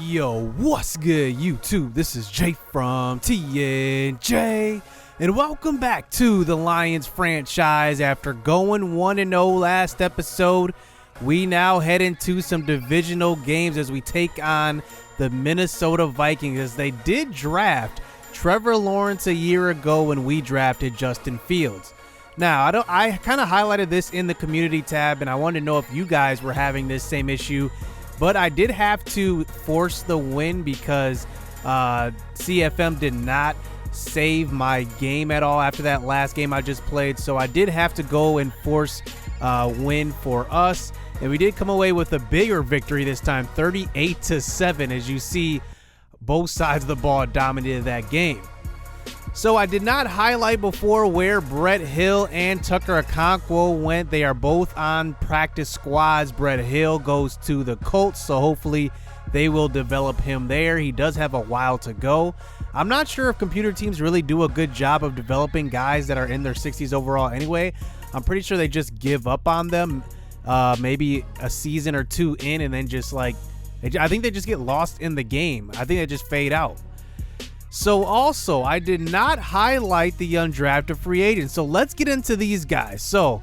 Yo, what's good, YouTube? This is Jay from TNJ, and welcome back to the Lions franchise. After going 1-0 last episode, we now head into some divisional games as we take on the Minnesota Vikings, as they did draft Trevor Lawrence a year ago when we drafted Justin Fields. Now, I kind of highlighted this in the community tab, and I wanted to know if you guys were having this same issue. But I did have to force the win because CFM did not save my game at all after that last game I just played. So I did have to go and force win for us. And we did come away with a bigger victory this time, 38-7, as you see both sides of the ball dominated that game. So I did not highlight before where Brett Hill and Tucker Okonkwo went. They are both on practice squads. Brett Hill goes to the Colts, so hopefully they will develop him there. He does have a while to go. I'm not sure if computer teams really do a good job of developing guys that are in their 60s overall anyway. I'm pretty sure they just give up on them maybe a season or two in, and then just I think they just get lost in the game. I think they just fade out. So also, I did not highlight the undrafted free agents. So let's get into these guys. So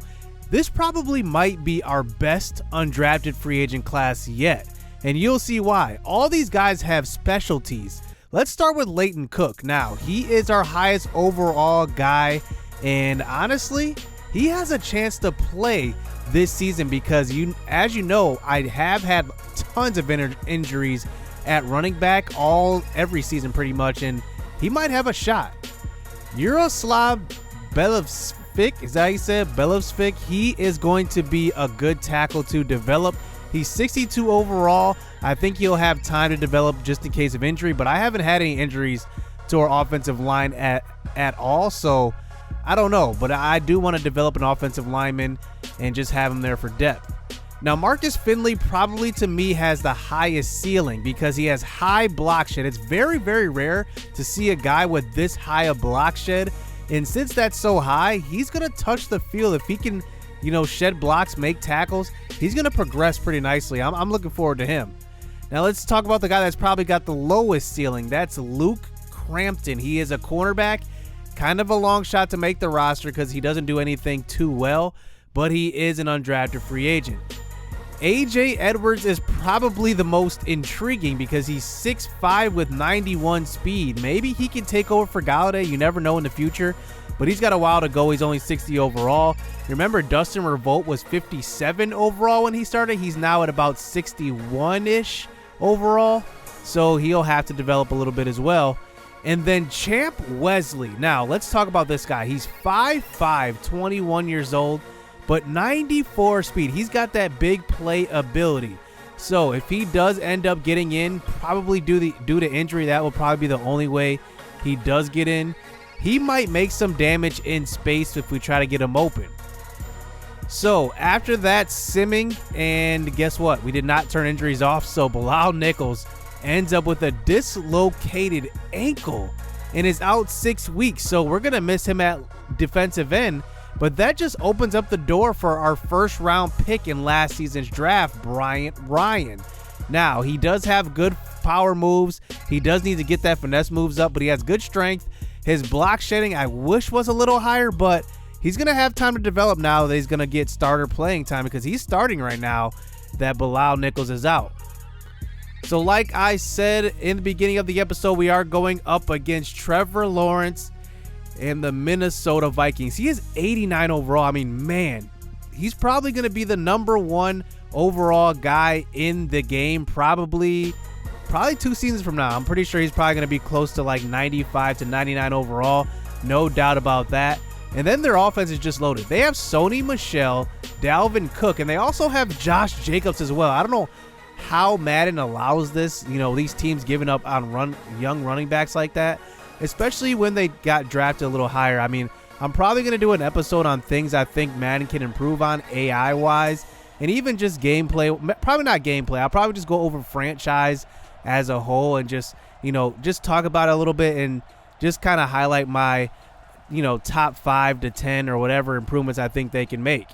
this probably might be our best undrafted free agent class yet, and you'll see why. All these guys have specialties. Let's start with Leighton Cook. Now, he is our highest overall guy, and honestly, he has a chance to play this season because, as you know, I have had tons of injuries at running back every season pretty much, and he might have a shot. Yaroslav Belovsvik, is that how you said? Belovsvik, he is going to be a good tackle to develop. He's 62 overall. I think he'll have time to develop just in case of injury, but I haven't had any injuries to our offensive line at all, so I don't know, but I do want to develop an offensive lineman and just have him there for depth. Now, Marcus Finley probably to me has the highest ceiling because he has high block shed. It's very, very rare to see a guy with this high a block shed. And since that's so high, he's going to touch the field. If he can, shed blocks, make tackles, he's going to progress pretty nicely. I'm looking forward to him. Now, let's talk about the guy that's probably got the lowest ceiling. That's Luke Crampton. He is a cornerback, kind of a long shot to make the roster because he doesn't do anything too well, but he is an undrafted free agent. AJ Edwards is probably the most intriguing because he's 6'5" with 91 speed. Maybe he can take over for Galladay. You never know in the future, but he's got a while to go. He's only 60 overall. Remember, Dustin Revolt was 57 overall when he started. He's now at about 61-ish overall, so he'll have to develop a little bit as well. And then Champ Wesley. Now, let's talk about this guy. He's 5'5", 21 years old, but 94 speed. He's got that big play ability. So if he does end up getting in, probably due to injury, that will probably be the only way he does get in. He might make some damage in space if we try to get him open. So after that simming, and guess what? We did not turn injuries off, so Bilal Nichols ends up with a dislocated ankle and is out 6 weeks. So we're going to miss him at defensive end. But that just opens up the door for our first round pick in last season's draft, Bryant Ryan. Now, he does have good power moves. He does need to get that finesse moves up, but he has good strength. His block shedding, I wish was a little higher, but he's going to have time to develop now that he's going to get starter playing time because he's starting right now that Bilal Nichols is out. So like I said in the beginning of the episode, we are going up against Trevor Lawrence and the Minnesota Vikings. He is 89 overall. I mean, man, he's probably going to be the #1 overall guy in the game probably 2 seasons from now. I'm pretty sure he's probably going to be close to 95 to 99 overall. No doubt about that. And then their offense is just loaded. They have Sony Michel, Dalvin Cook, and they also have Josh Jacobs as well. I don't know how Madden allows this, these teams giving up on young running backs like that, especially when they got drafted a little higher. I mean, I'm probably going to do an episode on things I think Madden can improve on AI-wise and even just gameplay. Probably not gameplay. I'll probably just go over franchise as a whole and just talk about it a little bit and just kind of highlight my, top 5 to 10 or whatever improvements I think they can make.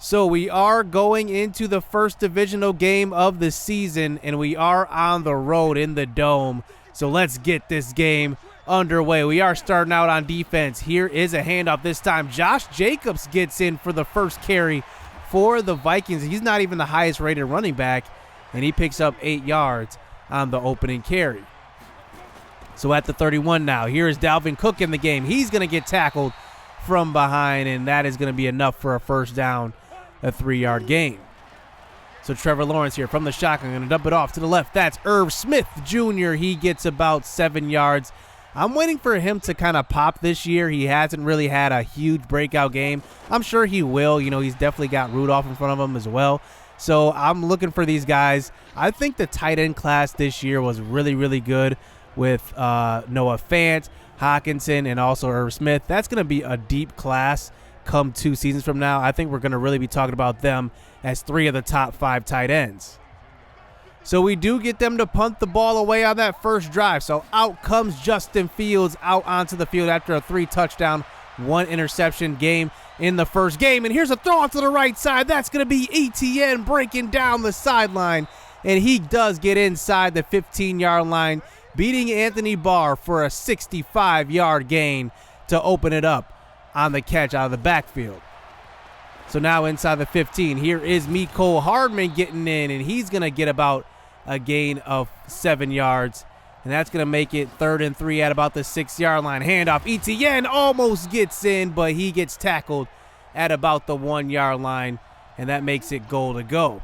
So we are going into the first divisional game of the season, and we are on the road in the Dome. So let's get this game underway. We are starting out on defense. Here is a handoff this time. Josh Jacobs gets in for the first carry for the Vikings. He's not even the highest rated running back, and he picks up 8 yards on the opening carry. So at the 31 now, here is Dalvin Cook in the game. He's going to get tackled from behind, and that is going to be enough for a first down, a 3-yard gain. So Trevor Lawrence here from the shotgun, going to dump it off to the left. That's Irv Smith Jr. He gets about 7 yards. I'm waiting for him to kind of pop this year. He hasn't really had a huge breakout game. I'm sure he will. You know, he's definitely got Rudolph in front of him as well. So I'm looking for these guys. I think the tight end class this year was really, really good with Noah Fant, Hockenson, and also Irv Smith. That's going to be a deep class come 2 seasons from now. I think we're going to really be talking about them as 3 of the top 5 tight ends. So we do get them to punt the ball away on that first drive. So out comes Justin Fields out onto the field after a 3-touchdown, 1 interception game in the first game. And here's a throw off to the right side. That's going to be ETN breaking down the sideline. And he does get inside the 15-yard line, beating Anthony Barr for a 65-yard gain to open it up on the catch out of the backfield. So now inside the 15, here is Mecole Hardman getting in, and he's going to get about a gain of 7 yards. And that's going to make it 3rd and 3 at about the 6-yard line. Handoff. ETN almost gets in, but he gets tackled at about the 1-yard line, and that makes it goal to go.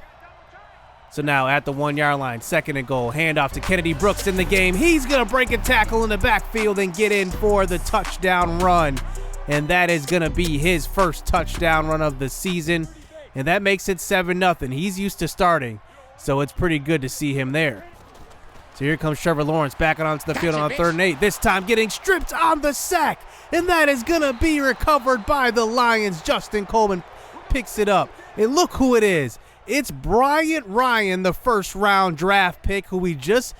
So now at the 1-yard line, 2nd and goal. Handoff to Kennedy Brooks in the game. He's going to break a tackle in the backfield and get in for the touchdown run. And that is going to be his first touchdown run of the season. And that makes it 7-0. He's used to starting, so it's pretty good to see him there. So here comes Trevor Lawrence back onto the field on 3rd and 8. This time getting stripped on the sack. And that is going to be recovered by the Lions. Justin Coleman picks it up. And look who it is. It's Bryant Ryan, the first-round draft pick who we just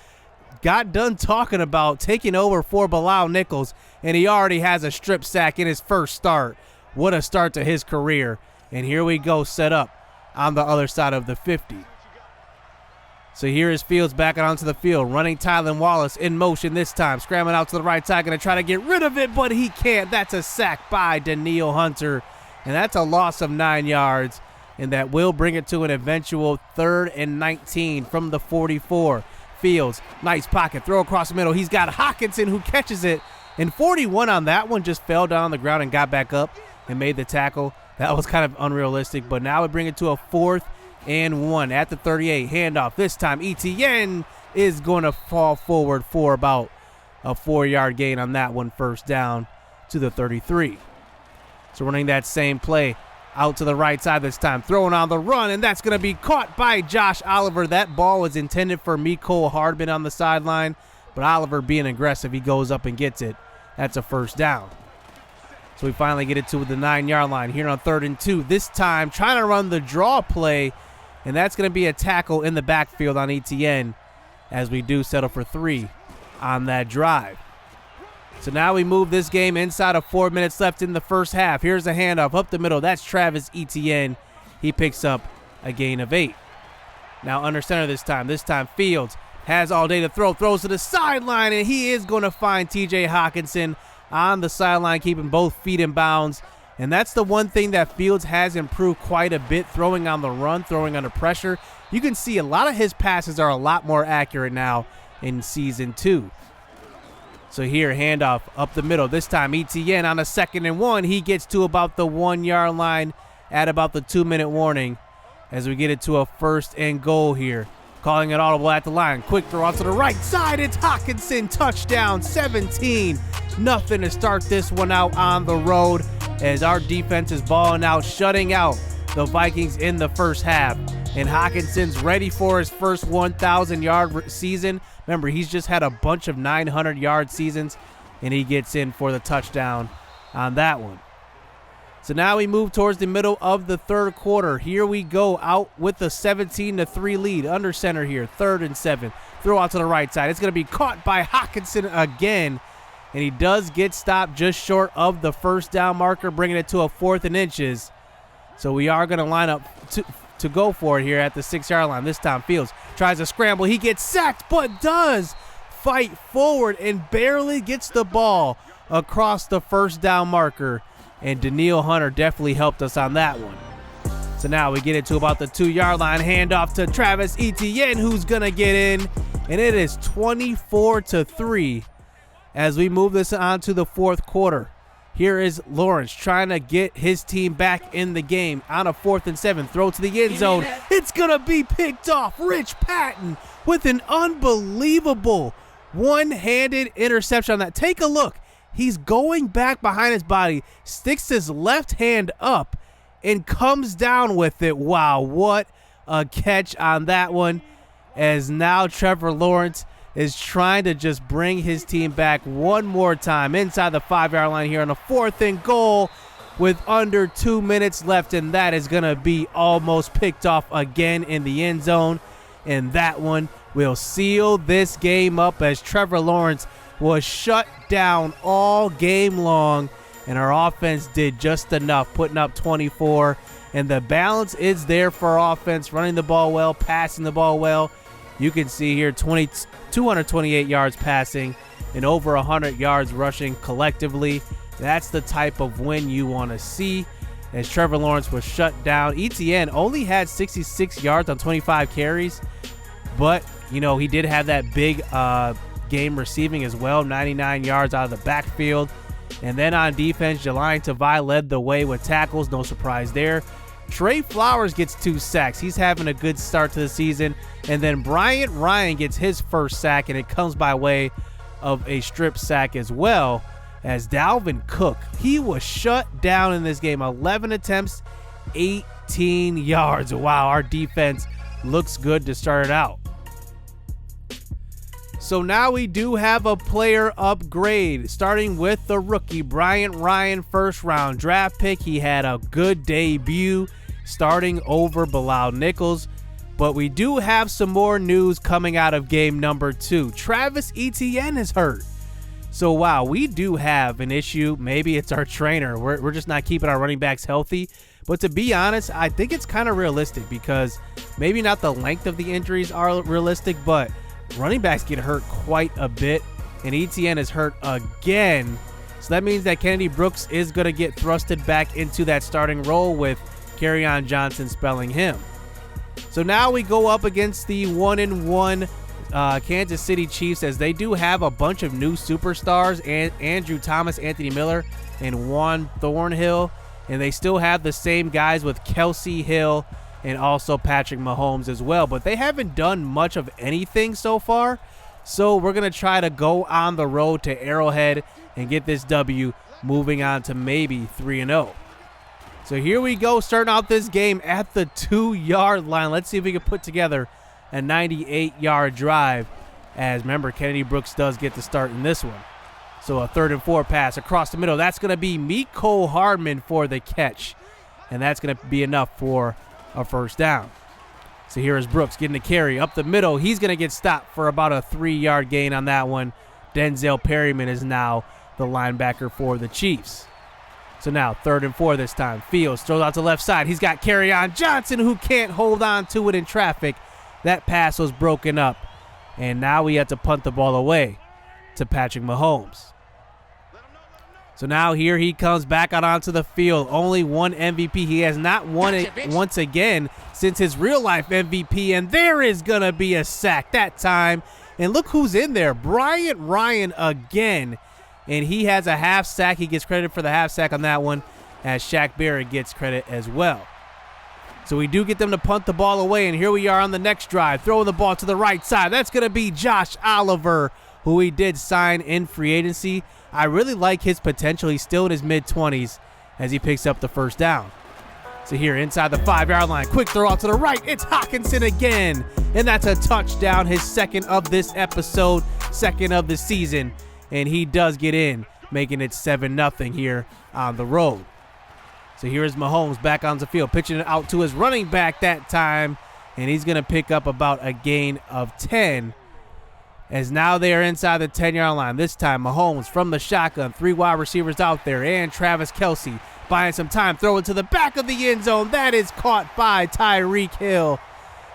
got done talking about taking over for Bilal Nichols, and he already has a strip sack in his first start. What a start to his career. And here we go, set up on the other side of the 50. So here is Fields back onto the field, running Tylan Wallace in motion this time, scrambling out to the right side, going to try to get rid of it, but he can't. That's a sack by Danielle Hunter, and that's a loss of 9 yards, and that will bring it to an eventual 3rd and 19 from the 44. Fields, nice pocket, throw across the middle. He's got Hockenson who catches it, and 41 on that one just fell down on the ground and got back up and made the tackle. That was kind of unrealistic, but now we bring it to a 4th and 1 at the 38. Handoff. This time ETN is going to fall forward for about a 4-yard gain on that one, first down to the 33. So running that same play out to the right side this time, throwing on the run, and that's going to be caught by Josh Oliver. That ball was intended for Mecole Hardman on the sideline, but Oliver being aggressive, he goes up and gets it. That's a first down. So we finally get it to the 9-yard line here on 3rd and 2. This time trying to run the draw play, and that's going to be a tackle in the backfield on ETN as we do settle for 3 on that drive. So now we move this game inside of 4 minutes left in the first half. Here's a handoff up the middle. That's Travis Etienne. He picks up a gain of 8. Now under center this time. This time Fields has all day to throw. Throws to the sideline, and he is going to find T.J. Hockenson on the sideline, keeping both feet in bounds. And that's the one thing that Fields has improved quite a bit, throwing on the run, throwing under pressure. You can see a lot of his passes are a lot more accurate now in Season 2. So here, handoff up the middle. This time, ETN on a 2nd and 1. He gets to about the 1-yard line at about the 2-minute warning as we get it to a 1st and goal here. Calling it audible at the line. Quick throw out to the right side. It's Hockenson. Touchdown, 17. Nothing to start this one out on the road as our defense is balling out, shutting out the Vikings in the first half. And Hockenson's ready for his first 1,000-yard season. Remember, he's just had a bunch of 900-yard seasons, and he gets in for the touchdown on that one. So now we move towards the middle of the 3rd quarter. Here we go, out with a 17-3 lead. Under center here, 3rd and 7. Throw out to the right side. It's going to be caught by Hockenson again, and he does get stopped just short of the first down marker, bringing it to a 4th and inches. So we are going to line up to go for it here at the 6-yard line. This time Fields tries to scramble. He gets sacked, but does fight forward and barely gets the ball across the first down marker. And Daniil Hunter definitely helped us on that one. So now we get it to about the 2-yard line. Handoff to Travis Etienne, who's going to get in. And it is 24-3 as we move this on to the fourth quarter. Here is Lawrence trying to get his team back in the game on a 4th and 7. Throw to the end zone. It's going to be picked off. Rich Patton with an unbelievable one-handed interception on that. Take a look. He's going back behind his body, sticks his left hand up, and comes down with it. Wow, what a catch on that one. As now Trevor Lawrence is trying to just bring his team back one more time inside the 5-yard line here on a 4th and goal with under 2 minutes left, and that is going to be almost picked off again in the end zone. And that one will seal this game up as Trevor Lawrence was shut down all game long, and our offense did just enough, putting up 24. And the balance is there for our offense, running the ball well, passing the ball well. You can see here 228 yards passing and over 100 yards rushing collectively. That's the type of win you want to see as Trevor Lawrence was shut down. Etienne only had 66 yards on 25 carries, but, you know, he did have that big game receiving as well, 99 yards out of the backfield. And then on defense, Jelani Tavai led the way with tackles. No surprise there. Trey Flowers gets 2 sacks. He's having a good start to the season. And then Bryant Ryan gets his first sack, and it comes by way of a strip sack as well as Dalvin Cook. He was shut down in this game. 11 attempts, 18 yards. Wow, our defense looks good to start it out. So now we do have a player upgrade, starting with the rookie, Bryant Ryan, first-round draft pick. He had a good debut starting over Bilal Nichols, but we do have some more news coming out of game number 2. Travis Etienne is hurt. So, wow, we do have an issue. Maybe it's our trainer. We're just not keeping our running backs healthy. But to be honest, I think it's kind of realistic because maybe not the length of the injuries are realistic, but running backs get hurt quite a bit, and Etienne is hurt again. So that means that Kennedy Brooks is going to get thrusted back into that starting role with Kerryon Johnson spelling him. So now we go up against the 1-1 Kansas City Chiefs, as they do have a bunch of new superstars, and Andrew Thomas, Anthony Miller, and Juan Thornhill. And they still have the same guys with Kelsey Hill and also Patrick Mahomes as well. But they haven't done much of anything so far. So we're going to try to go on the road to Arrowhead and get this W, moving on to maybe 3-0. So here we go, starting out this game at the 2-yard line. Let's see if we can put together a 98-yard drive, as remember, Kennedy Brooks does get the start in this one. So a 3rd and 4 pass across the middle. That's going to be Mecole Hardman for the catch, and that's going to be enough for a first down. So here is Brooks getting the carry up the middle. He's going to get stopped for about a 3-yard gain on that one. Denzel Perryman is now the linebacker for the Chiefs. So now 3rd and 4 this time. Fields throws out to the left side. He's got Kerryon Johnson, who can't hold on to it in traffic. That pass was broken up, and now we have to punt the ball away to Patrick Mahomes. So now here he comes back out onto the field. Only one MVP. He has not won it once again since his real-life MVP, and there is going to be a sack that time. And look who's in there, Bryant Ryan again, and he has a half sack. He gets credit for the half sack on that one, as Shaq Barrett gets credit as well. So we do get them to punt the ball away, and here we are on the next drive, throwing the ball to the right side. That's going to be Josh Oliver, who we did sign in free agency. I really like his potential. He's still in his mid-20s as he picks up the first down. So here inside the 5-yard line, quick throw out to the right. It's Hockenson again, and that's a touchdown, his second of this episode, second of the season, and he does get in, making it 7-0 here on the road. So here is Mahomes back on the field, pitching it out to his running back that time, and he's going to pick up about a gain of 10, as now they are inside the 10-yard line. This time Mahomes from the shotgun, 3 wide receivers out there, and Travis Kelce buying some time, throw it to the back of the end zone. That is caught by Tyreek Hill.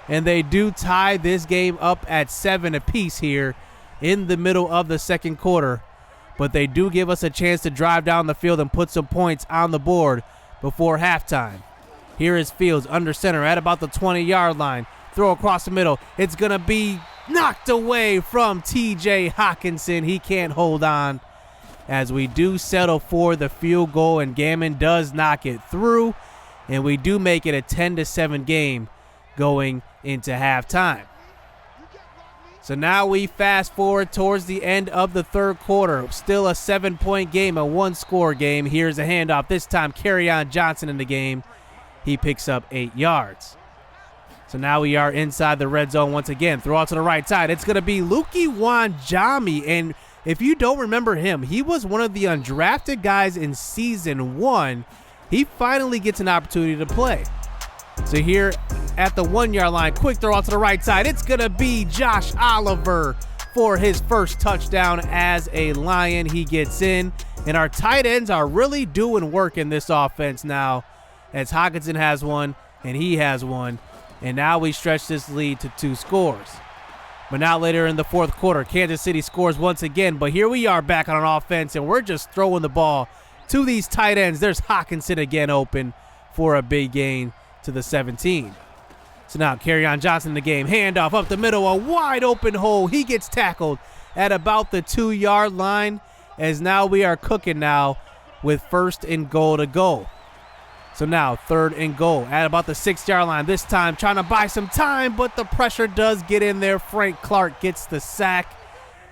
And they do tie this game up at 7 apiece here in the middle of the second quarter. But they do give us a chance to drive down the field and put some points on the board before halftime. Here is Fields under center at about the 20-yard line. Throw across the middle. It's going to be knocked away from T.J. Hockenson. He can't hold on as we do settle for the field goal, and Gammon does knock it through, and we do make it a 10-7 game going into halftime. So now we fast forward towards the end of the third quarter. Still a 7-point game, a one-score game. Here's a handoff. This time Kerryon Johnson in the game. He picks up 8 yards. So now we are inside the red zone once again. Throw out to the right side. It's going to be Luki Wanjami. And if you don't remember him, he was one of the undrafted guys in season 1. He finally gets an opportunity to play. So here at the 1-yard line, quick throw out to the right side. It's going to be Josh Oliver for his first touchdown as a Lion. He gets in, and our tight ends are really doing work in this offense now, as Hockenson has one and he has one. And now we stretch this lead to 2 scores. But now later in the fourth quarter, Kansas City scores once again. But here we are back on an offense, and we're just throwing the ball to these tight ends. There's Hockenson again open for a big gain to the 17. So now Kerryon Johnson in the game. Handoff up the middle, a wide open hole. He gets tackled at about the 2-yard line, as now we are cooking now with 1st and goal to go. So now 3rd and goal at about the 6-yard line. This time trying to buy some time, but the pressure does get in there. Frank Clark gets the sack,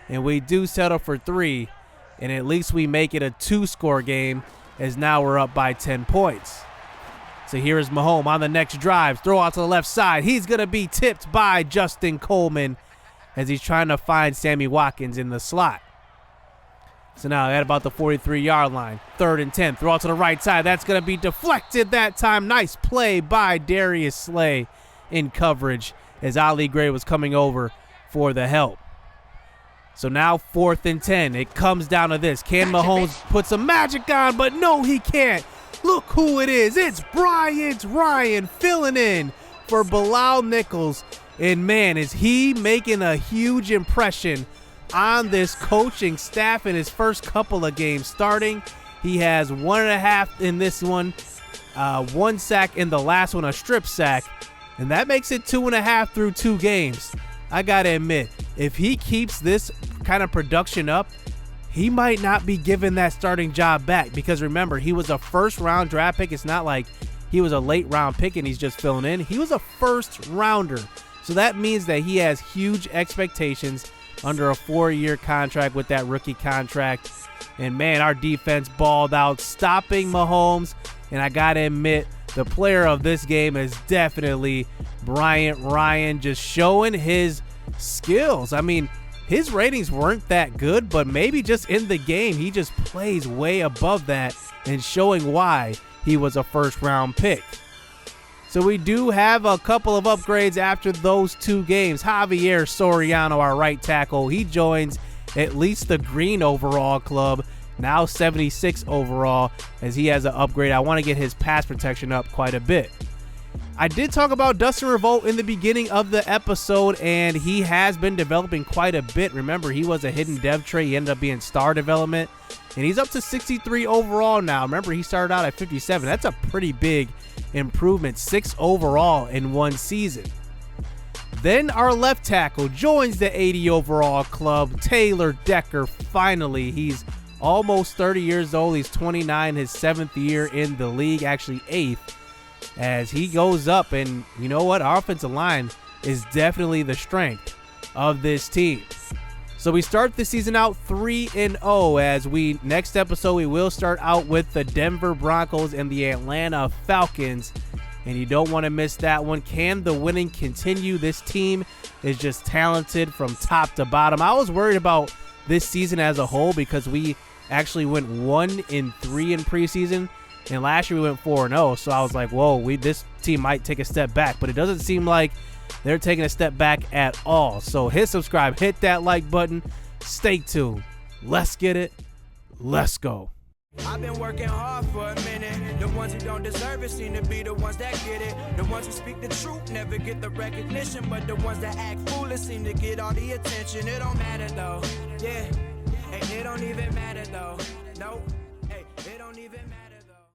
and we do settle for 3. And at least we make it a 2-score game, as now we're up by 10 points. So here is Mahomes on the next drive. Throw out to the left side. He's going to be tipped by Justin Coleman as he's trying to find Sammy Watkins in the slot. So now at about the 43-yard line, 3rd and 10. Throw out to the right side. That's going to be deflected that time. Nice play by Darius Slay in coverage as Ali Gray was coming over for the help. So now 4th and 10. It comes down to this. Can Mahomes put some magic on? But no, he can't. Look who it is. It's Bryant Ryan filling in for Bilal Nichols. And man, is he making a huge impression on this coaching staff in his first couple of games starting. He has 1.5 in this one, 1 sack in the last one, a strip sack, and that makes it 2.5 through 2 games. I gotta admit, if he keeps this kind of production up, he might not be given that starting job back, because remember, he was a 1st-round draft pick. It's not like he was a late-round pick and he's just filling in. He was a 1st-rounder, so that means that he has huge expectations under a 4-year contract with that rookie contract. And man, our defense balled out, stopping Mahomes. And I gotta admit, the player of this game is definitely Bryant Ryan, just showing his skills. I mean, his ratings weren't that good, but maybe just in the game, he just plays way above that and showing why he was a 1st-round pick. So we do have a couple of upgrades after those 2 games. Javier Soriano, our right tackle, he joins at least the green overall club, now 76 overall, as he has an upgrade. I want to get his pass protection up quite a bit. I did talk about Dustin Revolt in the beginning of the episode, and he has been developing quite a bit. Remember, he was a hidden dev trait. He ended up being star development, and he's up to 63 overall now. Remember, he started out at 57. That's a pretty big improvement, 6 overall in 1 season. Then our left tackle joins the 80 overall club, Taylor Decker. Finally, he's almost 30 years old. He's 29, his 7th year in the league, actually 8th, as he goes up. And you know what? Our offensive line is definitely the strength of this team. So we start the season out 3-0, as next episode we will start out with the Denver Broncos and the Atlanta Falcons, and you don't want to miss that one. Can the winning continue? This team is just talented from top to bottom. I was worried about this season as a whole because we actually went 1-3 in preseason, and last year we went 4-0. So I was like, whoa, this team might take a step back, but it doesn't seem like they're taking a step back at all. So hit subscribe, hit that like button, stay tuned. Let's get it. Let's go. I've been working hard for a minute. The ones who don't deserve it seem to be the ones that get it. The ones who speak the truth never get the recognition, but the ones that act foolish seem to get all the attention. It don't matter though, yeah. And it don't even matter though, no. Hey, it don't even matter.